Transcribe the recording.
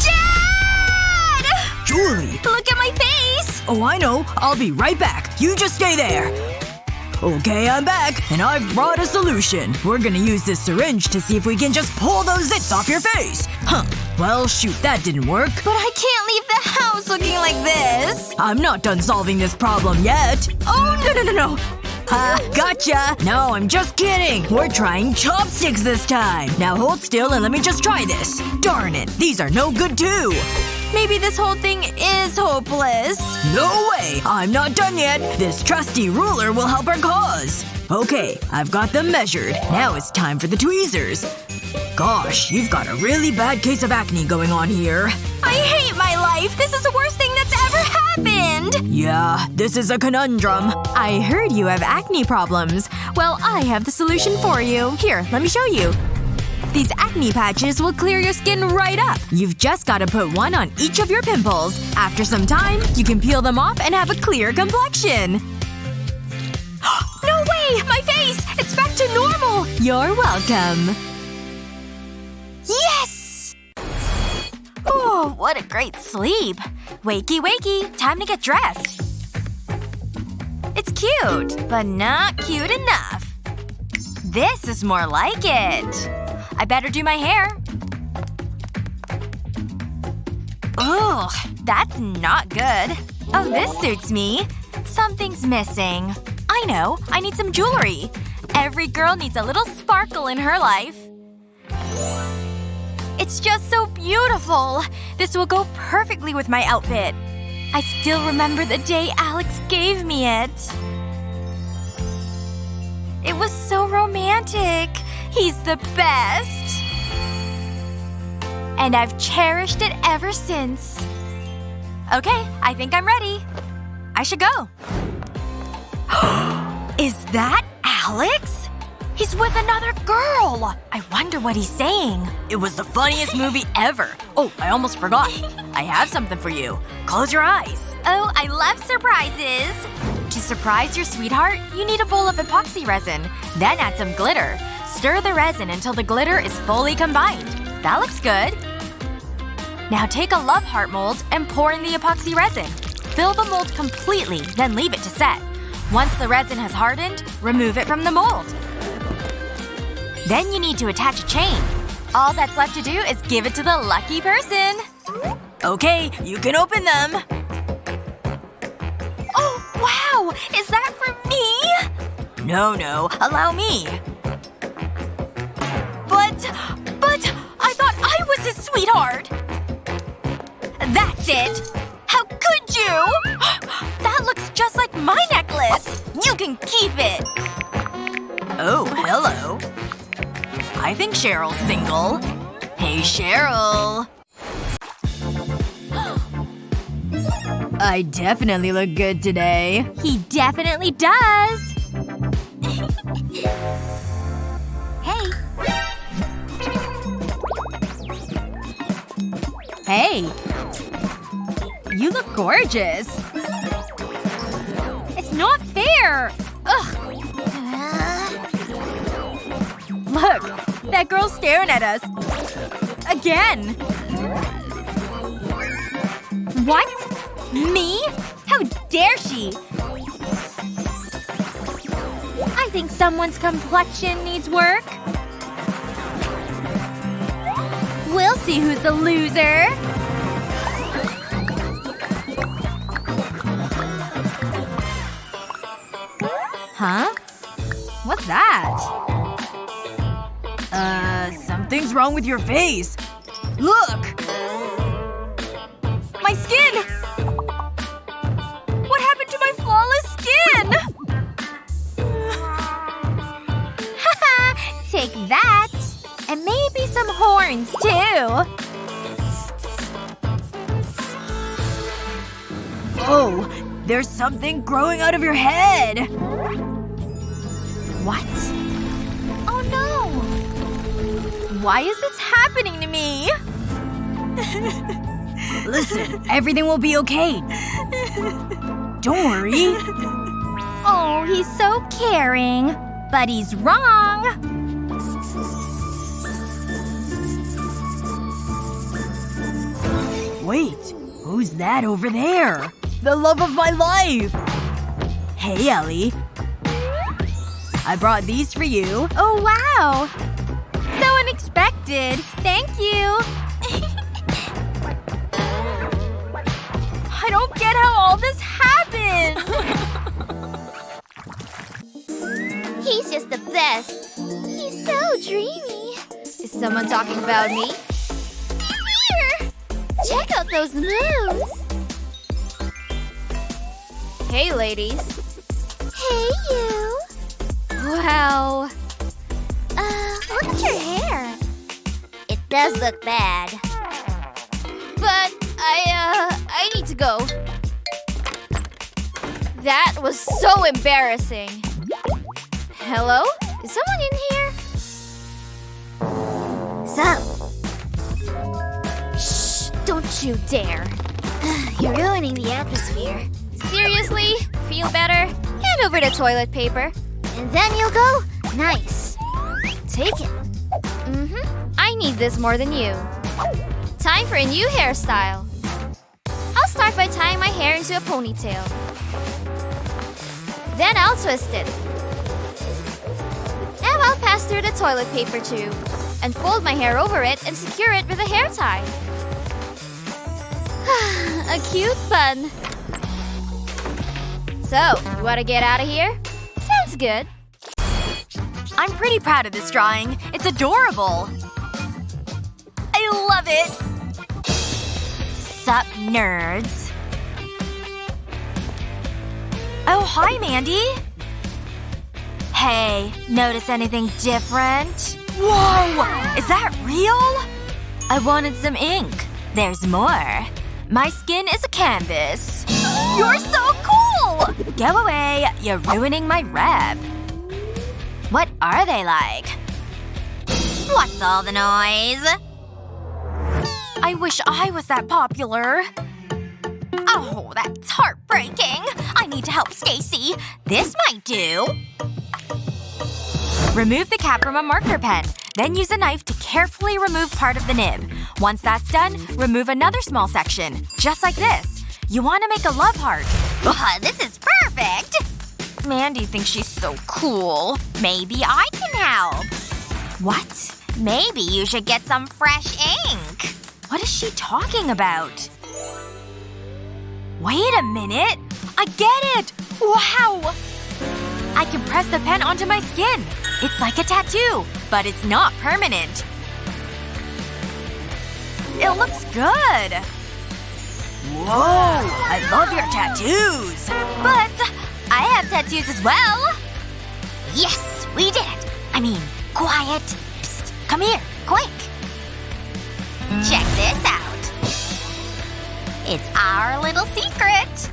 Dad! Julie! Look at my face! Oh, I know. I'll be right back. You just stay there. Okay, I'm back. And I've brought a solution. We're gonna use this syringe to see if we can just pull those zits off your face. Huh. Well, shoot, that didn't work. But I can't leave the house looking like this! I'm not done solving this problem yet. Oh, no. Gotcha! No, I'm just kidding. We're trying chopsticks this time. Now hold still and let me just try this. Darn it, these are no good too. Maybe this whole thing is hopeless. No way! I'm not done yet. This trusty ruler will help our cause. Okay, I've got them measured. Now it's time for the tweezers. Gosh, you've got a really bad case of acne going on here. I hate my life! This is the worst thing that's ever happened! Yeah, this is a conundrum. I heard you have acne problems. Well, I have the solution for you. Here, let me show you. These acne patches will clear your skin right up. You've just gotta put one on each of your pimples. After some time, you can peel them off and have a clear complexion. No way! My face! It's back to normal! You're welcome. Yes! Oh, what a great sleep. Wakey, time to get dressed. It's cute, but not cute enough. This is more like it. I better do my hair. Ugh, that's not good. Oh, this suits me. Something's missing. I know. I need some jewelry. Every girl needs a little sparkle in her life. It's just so beautiful. This will go perfectly with my outfit. I still remember the day Alex gave me it. It was so romantic. He's the best. And I've cherished it ever since. Okay, I think I'm ready. I should go. Is that Alex? He's with another girl! I wonder what he's saying. It was the funniest movie ever. Oh, I almost forgot. I have something for you. Close your eyes. Oh, I love surprises! To surprise your sweetheart, you need a bowl of epoxy resin. Then add some glitter. Stir the resin until the glitter is fully combined. That looks good. Now take a love heart mold and pour in the epoxy resin. Fill the mold completely, then leave it to set. Once the resin has hardened, remove it from the mold. Then you need to attach a chain. All that's left to do is give it to the lucky person. Okay, you can open them. Oh, wow! Is that for me? No, allow me. But I thought I was his sweetheart! That's it! How could you? That looks just like my necklace! You can keep it! Oh, hello. I think Cheryl's single. Hey, Cheryl. I definitely look good today. He definitely does! Hey. Hey. You look gorgeous. It's not fair! Ugh. Look. That girl's staring at us. Again. What? Me? How dare she? I think someone's complexion needs work. We'll see who's the loser. Huh? What's that? Something's wrong with your face. Look! My skin! What happened to my flawless skin? Haha! Take that. And maybe some horns, too. Oh, there's something growing out of your head. What? Oh no! Why is this happening to me? Listen, everything will be okay. Don't worry. Oh, he's so caring. But he's wrong. Wait. Who's that over there? The love of my life! Hey, Ellie. I brought these for you. Oh, wow. So unexpected. Thank you. I don't get how all this happened. He's just the best. He's so dreamy. Is someone talking about me? He's here! Check out those moves. Hey, ladies. Hey, you. Wow. Look at your hair. It does look bad. But I need to go. That was so embarrassing. Hello? Is someone in here? Sup? Shh! Don't you dare. You're ruining the atmosphere. Seriously? Feel better? Hand over the toilet paper. And then you'll go? Nice. Take it. I need this more than you. Time for a new hairstyle. I'll start by tying my hair into a ponytail. Then I'll twist it. Now I'll pass through the toilet paper tube and fold my hair over it and secure it with a hair tie. A cute bun. So, you want to get out of here? Sounds good. I'm pretty proud of this drawing. It's adorable. I love it. Sup, nerds? Oh, hi, Mandy. Hey, notice anything different? Whoa! Is that real? I wanted some ink. There's more. My skin is a canvas. You're so cool! Go away. You're ruining my rep. What are they like? What's all the noise? I wish I was that popular. Oh, that's heartbreaking. I need to help Stacy. This might do. Remove the cap from a marker pen. Then use a knife to carefully remove part of the nib. Once that's done, remove another small section. Just like this. You want to make a love heart. This is perfect! Mandy thinks she's so cool. Maybe I can help. What? Maybe you should get some fresh ink. What is she talking about? Wait a minute! I get it! Wow! I can press the pen onto my skin. It's like a tattoo, but it's not permanent. It looks good. Whoa! I love your tattoos! But I have tattoos as well! Yes! We did it! I mean, quiet. Psst. Come here. Quick. Check this out. It's our little secret.